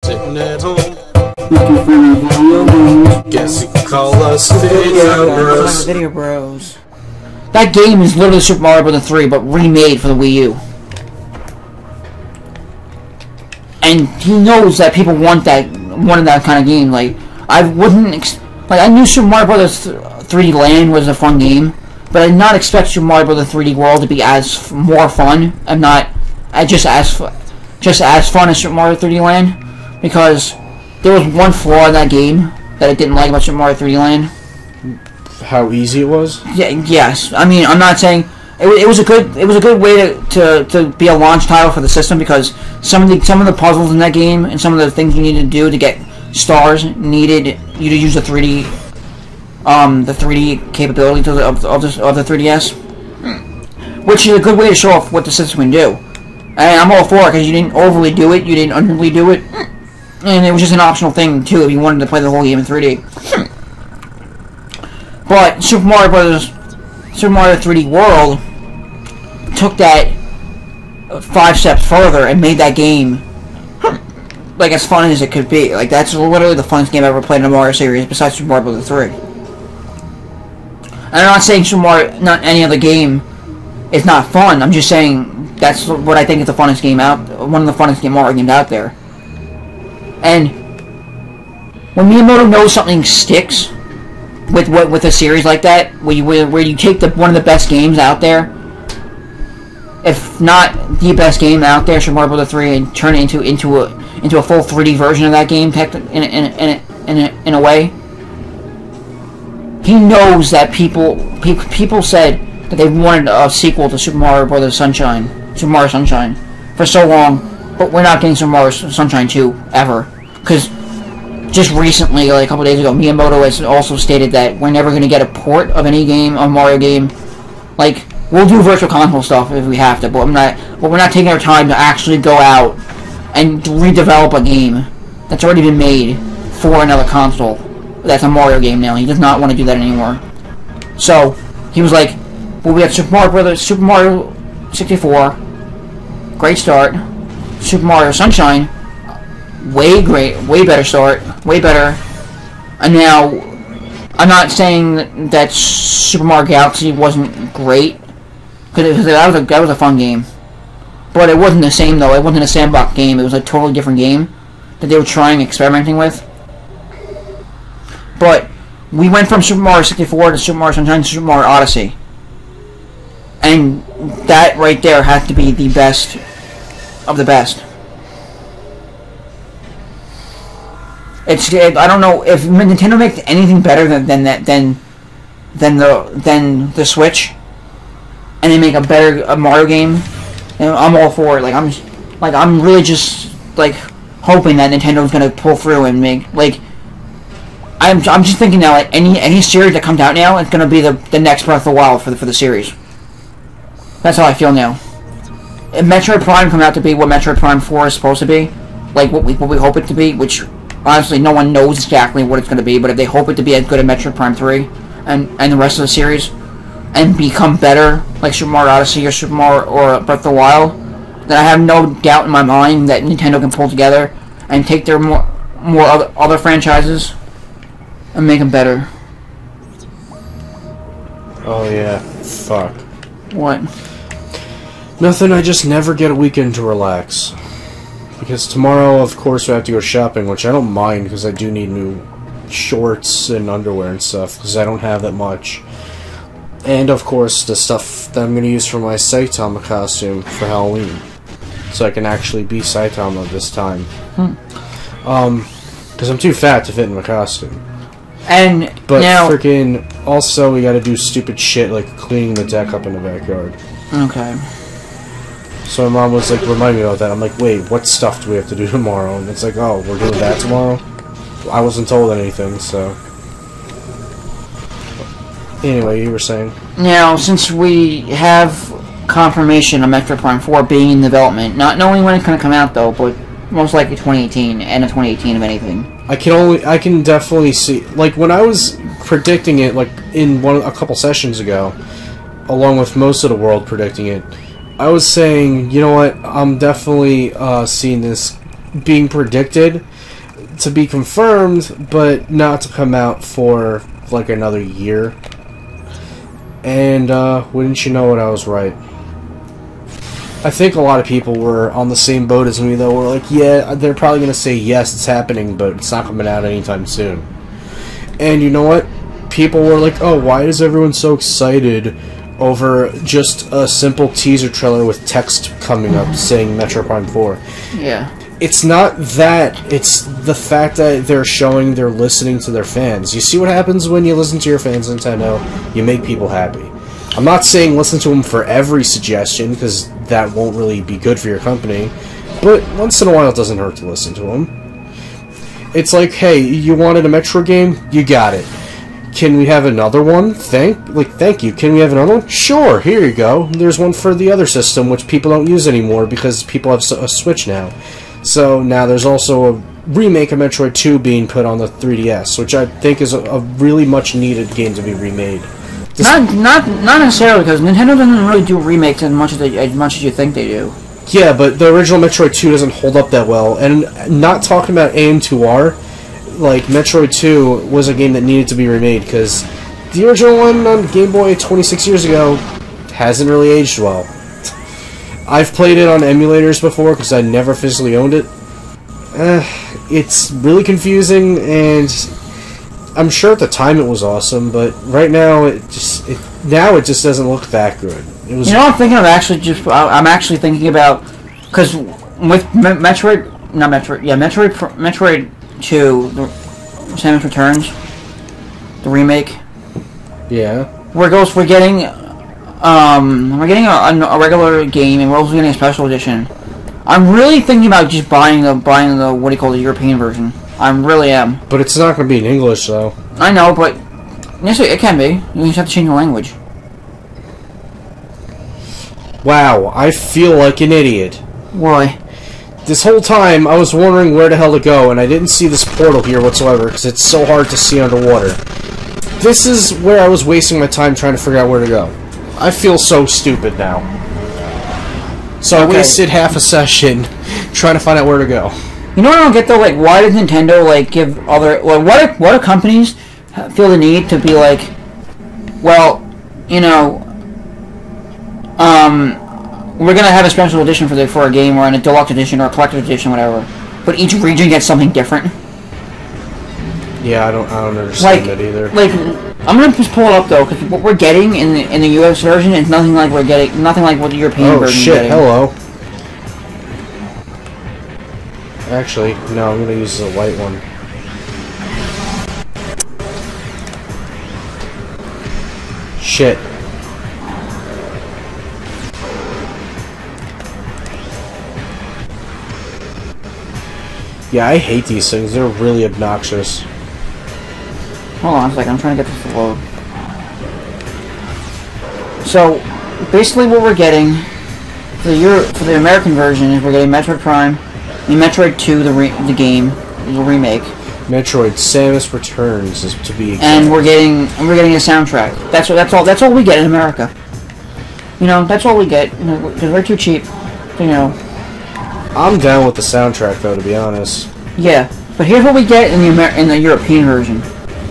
sitting at home. Looking for Video Bros. Guess you could call us Video Bros. Video Bros. That game is literally Super Mario Bros. 3, but remade for the Wii U. And he knows that people wanted that kind of game. Like, I knew Super Mario Bros. 3D Land was a fun game, but I did not expect Super Mario Bros. 3D World to be more fun. Just as fun as Super Mario 3D Land, because there was one flaw in that game that I didn't like about Super Mario 3D Land. How easy it was? Yeah. Yes. I mean, I'm not saying it was a good way to be a launch title for the system, because some of the puzzles in that game and some of the things you needed to do to get stars needed you to use the 3D capability of the 3DS, which is a good way to show off what the system can do. And I'm all for it, because you didn't overly do it, you didn't underly do it, and it was just an optional thing too if you wanted to play the whole game in 3D. But Super Mario 3D World took that 5 steps further and made that game like as fun as it could be. Like, that's literally the funnest game I've ever played in a Mario series besides Super Mario Bros. 3. And I'm not saying not any other game is not fun. I'm just saying that's what I think is the funnest game one of the funnest Mario games out there. And when Miyamoto knows something sticks with a series like that, where you take one of the best games out there, if not the best game out there, Super Mario Bros. 3, and turn it into a full 3D version of that game, in a way. He knows that people said that they wanted a sequel to Super Mario Sunshine for so long, but we're not getting Super Mario Sunshine 2 ever, because just recently, like a couple days ago, Miyamoto has also stated that we're never going to get a port of any game, a Mario game. Like, we'll do virtual console stuff if we have to, but we're not taking our time to actually go out and redevelop a game that's already been made for another console. That's a Mario game now. He does not want to do that anymore. So he was like, well, we have Super Mario 64, great start. Super Mario Sunshine, way better start, way better. And now, I'm not saying that Super Mario Galaxy wasn't great, because that was a fun game, but it wasn't the same though. It wasn't a sandbox game. It was a totally different game that they were experimenting with. But we went from Super Mario 64 to Super Mario Sunshine to Super Mario Odyssey, and that right there has to be the best of the best. I don't know if Nintendo makes anything better than the Switch, and they make a better Mario game, and I'm all for it. I'm really just hoping that Nintendo's gonna pull through and make I'm just thinking now, like, any series that comes out now, it's gonna be the next Breath of the Wild for the series. That's how I feel now. If Metroid Prime come out to be what Metroid Prime 4 is supposed to be, like what we hope it to be, which honestly no one knows exactly what it's gonna be, but if they hope it to be as good as Metroid Prime 3 and the rest of the series, and become better like Super Mario Odyssey or Super Mario or Breath of the Wild, then I have no doubt in my mind that Nintendo can pull together and take their more other franchises and make them better. Oh yeah, fuck. What? Nothing, I just never get a weekend to relax. Because tomorrow, of course, we have to go shopping, which I don't mind, because I do need new shorts and underwear and stuff, because I don't have that much. And, of course, the stuff that I'm going to use for my Saitama costume for Halloween. So I can actually be Saitama this time. Because I'm too fat to fit in my costume. But now, freaking, also we gotta do stupid shit like cleaning the deck up in the backyard. Okay. So my mom was like, remind me about that. I'm like, wait, what stuff do we have to do tomorrow? And it's like, oh, we're doing that tomorrow? I wasn't told anything, so. Anyway, you were saying? Now, since we have confirmation of Metroid Prime 4 being in development, not knowing when it's going to come out though, but most likely 2018, end of 2018 if anything. I can definitely see, like, when I was predicting it, like, in a couple sessions ago, along with most of the world predicting it, I was saying, you know what, I'm definitely seeing this being predicted, to be confirmed, but not to come out for like another year. And wouldn't you know it, I was right. I think a lot of people were on the same boat as me, though. We're like, yeah, they're probably going to say, yes, it's happening, but it's not coming out anytime soon. And you know what? People were like, oh, why is everyone so excited over just a simple teaser trailer with text coming up saying Metroid Prime 4? Yeah. It's not that. It's the fact that they're listening to their fans. You see what happens when you listen to your fans, Nintendo? You make people happy. I'm not saying listen to them for every suggestion, because that won't really be good for your company. But once in a while, it doesn't hurt to listen to them. It's like, hey, you wanted a Metro game? You got it. Can we have another one? Thank you. Can we have another one? Sure, here you go. There's one for the other system, which people don't use anymore because people have a Switch now. So now there's also a remake of Metroid 2 being put on the 3DS, which I think is a really much needed game to be remade. Not necessarily, because Nintendo doesn't really do remakes as much as you think they do. Yeah, but the original Metroid 2 doesn't hold up that well, and not talking about AM2R, like Metroid 2 was a game that needed to be remade, because the original one on Game Boy 26 years ago hasn't really aged well. I've played it on emulators before because I never physically owned it. It's really confusing, and I'm sure at the time it was awesome, but right now it just doesn't look that good. It was. You know, I'm thinking of I'm actually thinking about, because with Metroid 2, Samus Returns, the remake. Yeah. We're getting a regular game, and we're also getting a special edition. I'm really thinking about just buying the what do you call the European version. I really am. But it's not going to be in English, though. I know, but yes, it can be. You just have to change the language. Wow, I feel like an idiot. Why? This whole time, I was wondering where the hell to go, and I didn't see this portal here whatsoever, because it's so hard to see underwater. This is where I was wasting my time trying to figure out where to go. I feel so stupid now. So I wasted half a session trying to find out where to go. You know what I don't get though? Like, why does Nintendo give other? Well, what do companies feel the need to be like? Well, you know, we're gonna have a special edition for a game, or a deluxe edition, or a collector's edition, whatever. But each region gets something different. Yeah, I don't understand that either. Like, I'm gonna just pull it up though, because what we're getting in the US version is nothing like what the European version is getting. Hello. Actually, no, I'm gonna use the white one. Shit. Yeah, I hate these things. They're really obnoxious. Hold on a second, I'm trying to get this to load. So, basically what we're getting for the American version is we're getting Metroid Prime, and Metroid 2, the remake. Metroid Samus Returns is to be exact. And we're getting a soundtrack. That's all we get in America. You know, that's all we get, because we're too cheap. You know. I'm down with the soundtrack though, to be honest. Yeah, but here's what we get in the European version.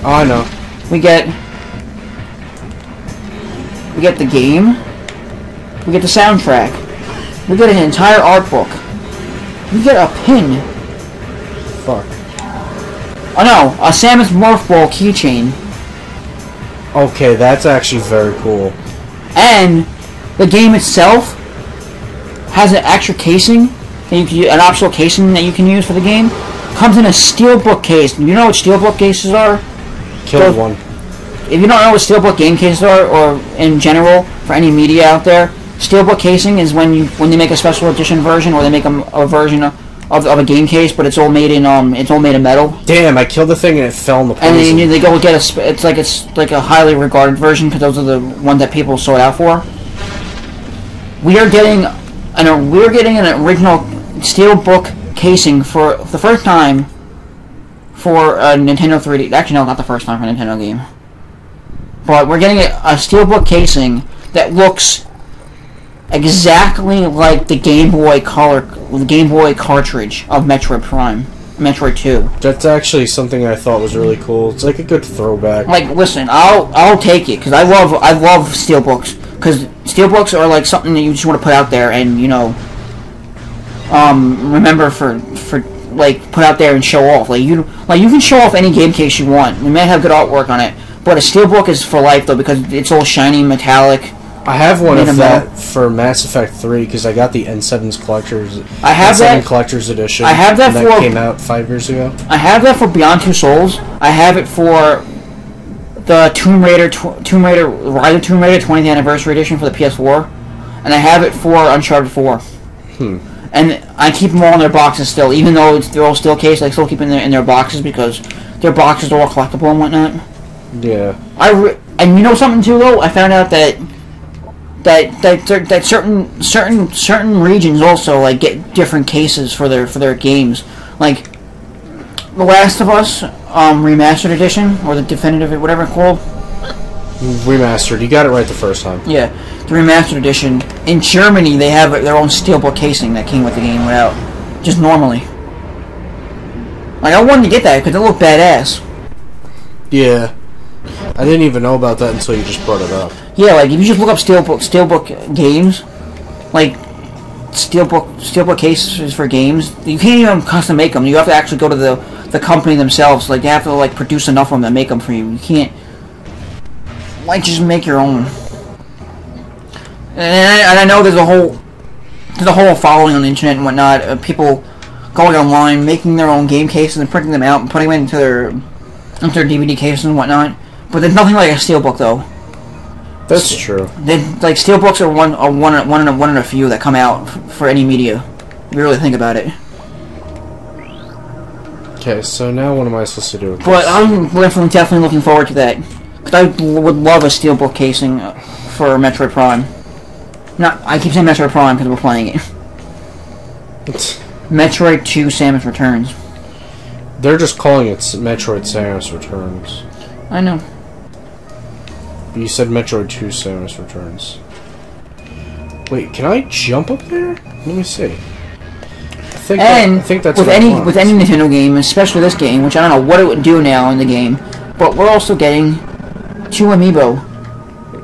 Oh, I know. We get the game. We get the soundtrack. We get an entire art book. We get a pin. Fuck. Oh no, a Samus Morph Ball keychain. Okay, that's actually very cool. And the game itself has an extra casing, an optional casing that you can use for the game. Comes in a steelbook case. You know what steelbook cases are? Killed one. If you don't know what steelbook game cases are, or in general for any media out there, steelbook casing is when they make a special edition version, or they make a version of a game case, but it's all made in metal. Damn! I killed the thing and it fell in the poison. And then they go get it's like a highly regarded version, because those are the ones that people sought out for. We are getting an original steelbook casing for the first time for a Nintendo 3D. Actually, no, not the first time for a Nintendo game. But we're getting a steelbook casing that looks exactly like the Game Boy cartridge of Metroid Prime. Metroid 2. That's actually something I thought was really cool. It's like a good throwback. Like, listen, I'll take it because I love steelbooks, because steelbooks are like something that you just want to put out there and remember for like put out there and show off. Like you can show off any game case you want. It may have good artwork on it, but a steelbook is for life though because it's all shiny metallic. I have one of that for Mass Effect 3 because I got the N7's collector's. I have N7 that collector's edition. I have that that came out 5 years ago. I have that for Beyond Two Souls. I have it for the Tomb Raider Rise of Tomb Raider 20th Anniversary Edition for the PS4, and I have it for Uncharted 4. And I keep them all in their boxes still, even though they're all steel cased. I still keep them in their boxes because their boxes are all collectible and whatnot. Yeah. And you know something too though? I found out that certain regions also like get different cases for their games. Like The Last of Us Remastered Edition, or the definitive, whatever it's called. Remastered. You got it right the first time. Yeah, the Remastered Edition. In Germany, they have their own steelbook casing that came with the game without, just normally. Like, I wanted to get that because it looked badass. Yeah. I didn't even know about that until you just brought it up. Yeah, like, if you just look up steelbook games, like, steelbook cases for games, you can't even custom make them. You have to actually go to the company themselves. Like, they have to, like, produce enough of them to make them for you. You can't, like, just make your own. And I know there's a whole following on the internet and whatnot of people going online, making their own game cases and printing them out and putting them into their DVD cases and whatnot. But there's nothing like a steelbook, though. That's true. Like, steelbooks are one in a few that come out for any media. If you really think about it. Okay, so now what am I supposed to do with this? But I'm definitely looking forward to that. Because I would love a steelbook casing for Metroid Prime. I keep saying Metroid Prime because we're playing it. Metroid 2 Samus Returns. They're just calling it Metroid Samus Returns. I know. You said Metroid 2 Samus Returns. Wait, can I jump up there? Let me see. I think that's with any Nintendo game, especially this game, which I don't know what it would do now in the game, but we're also getting 2 amiibo.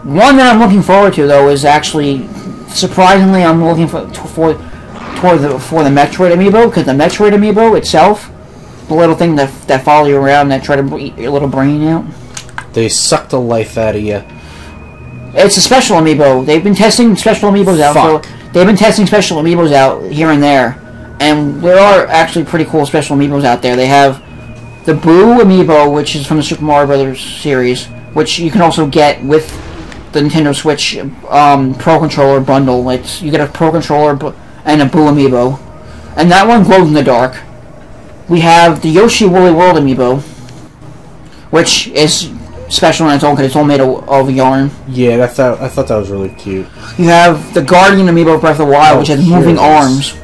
One that I'm looking forward to though is actually, surprisingly, I'm looking for the Metroid amiibo, because the Metroid amiibo itself, the little thing that follow you around that try to eat your little brain out. They suck the life out of you. It's a special amiibo. They've been testing special amiibos out. They've been testing special amiibos out here and there, and there are actually pretty cool special amiibos out there. They have the Boo amiibo, which is from the Super Mario Brothers series, which you can also get with the Nintendo Switch Pro Controller bundle. You get a Pro Controller and a Boo amiibo, and that one glows in the dark. We have the Yoshi Woolly World amiibo, which is special on its own because it's all made of yarn. Yeah, I thought that was really cute. You have the Guardian amiibo of Breath of the Wild, which has moving arms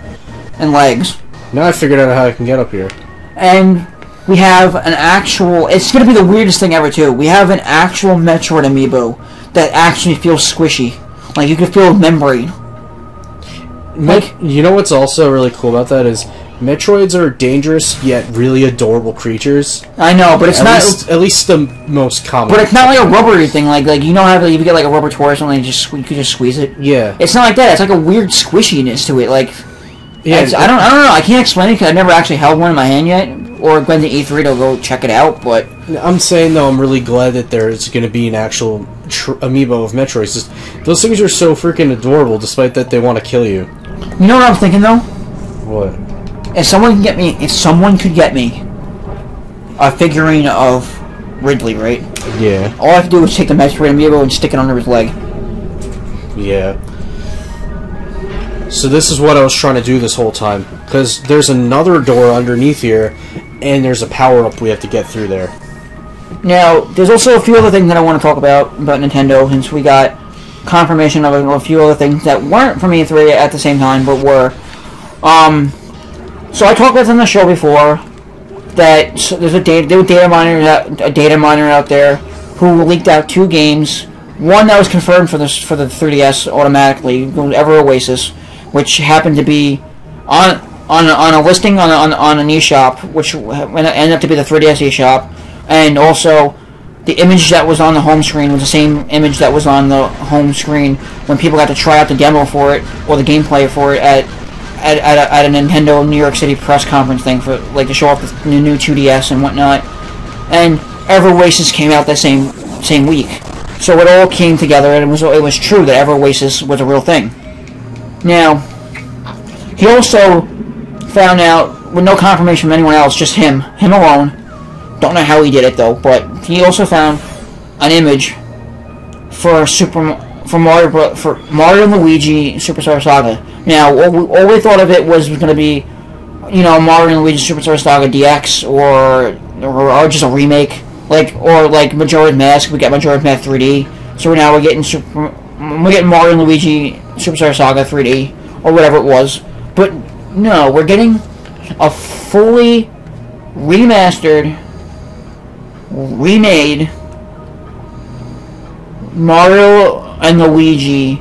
and legs. Now I figured out how I can get up here. And we have an actual... It's going to be the weirdest thing ever, too. We have an actual Metroid amiibo that actually feels squishy. Like, you can feel membrane. Like, you know what's also really cool about that is Metroids are dangerous yet really adorable creatures. I know, but it's at least the most common. But it's not like a rubbery thing. Like you know how you get like a rubber toy or something, and you could just squeeze it. Yeah, it's not like that. It's like a weird squishiness to it. Like, yeah, I don't know. I can't explain it because I've never actually held one in my hand yet, or gone to E3 to go check it out. But I'm saying though, I'm really glad that there's going to be an actual amiibo of Metroids. Those things are so freaking adorable, despite that they want to kill you. You know what I'm thinking though? What? If someone could get me a figurine of Ridley, right? Yeah. All I have to do is take the Metroid amiibo and stick it under his leg. Yeah. So this is what I was trying to do this whole time, because there's another door underneath here, and there's a power-up we have to get through there. Now, there's also a few other things that I want to talk about Nintendo, since we got confirmation of a few other things that weren't from E3 at the same time, but were. So I talked about this on the show before, that there's a data miner out there who leaked out 2 games. One that was confirmed for the 3DS automatically, Ever Oasis, which happened to be on on a listing on an eShop, which ended up to be the 3DS eShop, and also the image that was on the home screen was the same image that was on the home screen when people got to try out the demo for it or the gameplay for it at a Nintendo New York City press conference thing for like to show off the new 2DS and whatnot. And Ever Oasis came out that same week, so it all came together, and it was true that Ever Oasis was a real thing. Now, he also found out with no confirmation from anyone else, just him alone. Don't know how he did it though, but he also found an image for Mario and Luigi Superstar Saga. Now, all we thought of it was going to be, Mario and Luigi Superstar Saga DX or just a remake, like Majora's Mask. We got Majora's Mask 3D, so now we're getting Mario and Luigi Superstar Saga 3D or whatever it was. But no, we're getting a fully remastered, remade Mario and Luigi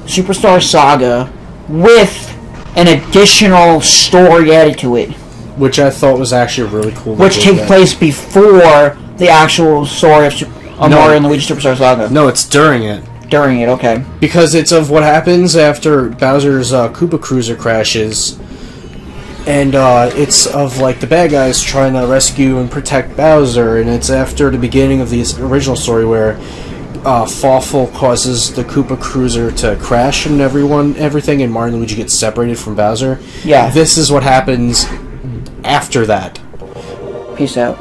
Superstar Saga with an additional story added to it, which I thought was actually really cool. Which takes place before the actual story of Mario and Luigi Superstar Saga. No, it's during it. During it, okay. Because it's of what happens after Bowser's Koopa Cruiser crashes, and it's of like the bad guys trying to rescue and protect Bowser, and it's after the beginning of the original story where Fawful causes the Koopa Cruiser to crash and everything, and Mario and Luigi get separated from Bowser. Yeah. This is what happens after that. Peace out.